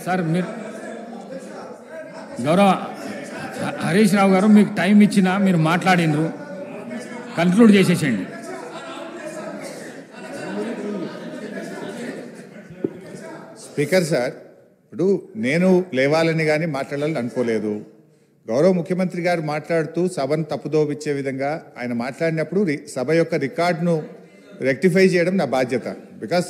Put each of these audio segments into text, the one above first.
Sir మీరు గౌరవ హరీష్ రావు గారు మీకు టైం ఇచ్చినా మీరు మాట్లాడినరు, కన్క్లూడ్ చేసేసేయండి. స్పీకర్ సార్, ఇప్పుడు నేను లేవాలని కానీ మాట్లాడాలని అనుకోలేదు. గౌరవ ముఖ్యమంత్రి గారు మాట్లాడుతూ సభను తప్పుదోవిచ్చే విధంగా ఆయన మాట్లాడినప్పుడు సభ యొక్క రికార్డును రెక్టిఫై చేయడం నా బాధ్యత. బికాస్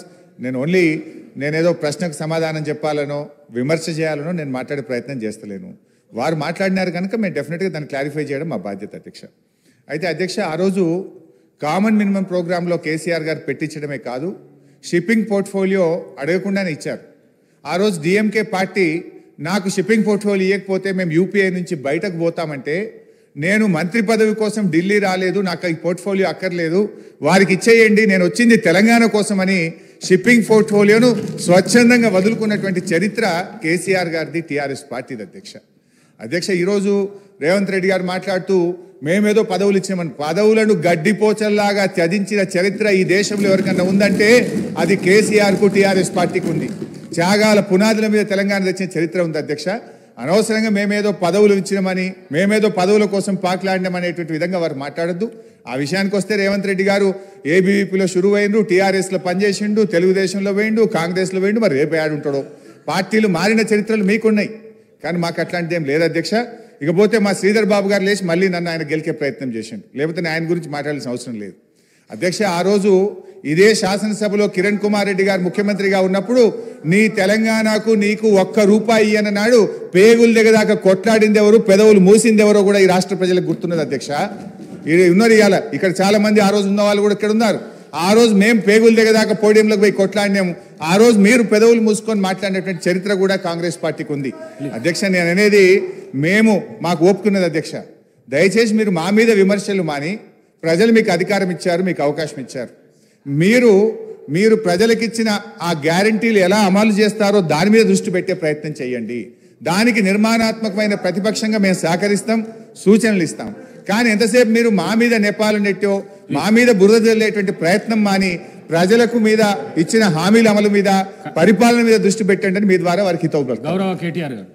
నేనేదో ప్రశ్నకు సమాధానం చెప్పాలనో విమర్శ చేయాలనో నేను మాట్లాడే ప్రయత్నం చేస్తలేను. వారు మాట్లాడినారు కనుక మేము డెఫినెట్గా దాన్ని క్లారిఫై చేయడం మా బాధ్యత అధ్యక్ష. అయితే అధ్యక్ష, ఆ రోజు కామన్ మినిమం ప్రోగ్రాంలో కేసీఆర్ గారు పెట్టించడమే కాదు, షిప్పింగ్ పోర్ట్ఫోలియో అడగకుండానే ఇచ్చారు. ఆ రోజు డిఎంకే పార్టీ నాకు షిప్పింగ్ పోర్ట్ఫోలియో ఇవ్వకపోతే మేము యూపీఐ నుంచి బయటకు పోతామంటే, నేను మంత్రి పదవి కోసం ఢిల్లీ రాలేదు, నాకు ఈ పోర్ట్ఫోలియో అక్కర్లేదు, వారికి ఇచ్చేయండి, నేను వచ్చింది తెలంగాణ కోసమని షిప్పింగ్ పోర్ట్ఫోలియోను స్వచ్ఛందంగా వదులుకున్నటువంటి చరిత్ర కేసీఆర్ గారిది, టీఆర్ఎస్ పార్టీది అధ్యక్ష. ఈరోజు రేవంత్ రెడ్డి గారు మాట్లాడుతూ మేమేదో పదవులు ఇచ్చామని, పదవులను గడ్డిపోచల్లాగా త్యజించిన చరిత్ర ఈ దేశంలో ఎవరికన్నా ఉందంటే అది కేసీఆర్కు, టీఆర్ఎస్ పార్టీకి ఉంది. త్యాగాల పునాదుల మీద తెలంగాణ తెచ్చిన చరిత్ర ఉంది అధ్యక్ష. అనవసరంగా మేమేదో పదవులు ఇచ్చినామని, మేమేదో పదవుల కోసం పాకులాడినామనేటువంటి విధంగా వారు మాట్లాడద్దు. ఆ విషయానికి వస్తే రేవంత్ రెడ్డి గారు ఏబీవీపీలో షురువు అయిండు, టీఆర్ఎస్లో పనిచేసిండు, తెలుగుదేశంలో వేయండు, కాంగ్రెస్లో వేయండు, మరి రేపు ఆడుంటాడో. పార్టీలు మారిన చరిత్రలు మీకున్నాయి, కానీ మాకు అట్లాంటిది ఏం లేదు అధ్యక్ష. ఇకపోతే మా శ్రీధర్ బాబు గారు లేచి మళ్ళీ నన్ను ఆయన గెలికే ప్రయత్నం చేసిండు, లేకపోతే ఆయన గురించి మాట్లాడాల్సిన అవసరం లేదు అధ్యక్ష. ఆ రోజు ఇదే శాసనసభలో కిరణ్ కుమార్ రెడ్డి గారు ముఖ్యమంత్రిగా ఉన్నప్పుడు నీ తెలంగాణకు నీకు ₹1 అన్నాడు. పేగులు దిగదాకా కొట్లాడింది ఎవరు, పెదవులు మూసింది ఎవరో కూడా ఈ రాష్ట్ర ప్రజలకు గుర్తున్నది అధ్యక్ష. ఉన్నారు ఇవాళ ఇక్కడ చాలా మంది, ఆ రోజు ఉన్న వాళ్ళు కూడా ఇక్కడ ఉన్నారు. ఆ రోజు మేము పేగులు దిగదాకా పోడియంలోకి పోయి కొట్లాడినాము, ఆ రోజు మీరు పెదవులు మూసుకొని మాట్లాడినటువంటి చరిత్ర కూడా కాంగ్రెస్ పార్టీకి ఉంది అధ్యక్ష. నేను అనేది మాకు ఒప్పుకున్నది అధ్యక్ష. దయచేసి మీరు మా మీద విమర్శలు మాని, ప్రజలు మీకు అధికారం ఇచ్చారు, మీకు అవకాశం ఇచ్చారు, మీరు ప్రజలకిచ్చిన ఆ గ్యారంటీలు ఎలా అమలు చేస్తారో దాని మీద దృష్టి పెట్టే ప్రయత్నం చేయండి. దానికి నిర్మాణాత్మకమైన ప్రతిపక్షంగా మేము సహకరిస్తాం, సూచనలు ఇస్తాం. కానీ ఎంతసేపు మీరు మా మీద నెపాలు నెట్టో, మా మీద బురద జల్లేటువంటి ప్రయత్నం మాని ప్రజలకు మీద ఇచ్చిన హామీల అమలు మీద, పరిపాలన మీద దృష్టి పెట్టండి అని మీ ద్వారా వారికి హితవు. గౌరవ కేటీఆర్ గారు.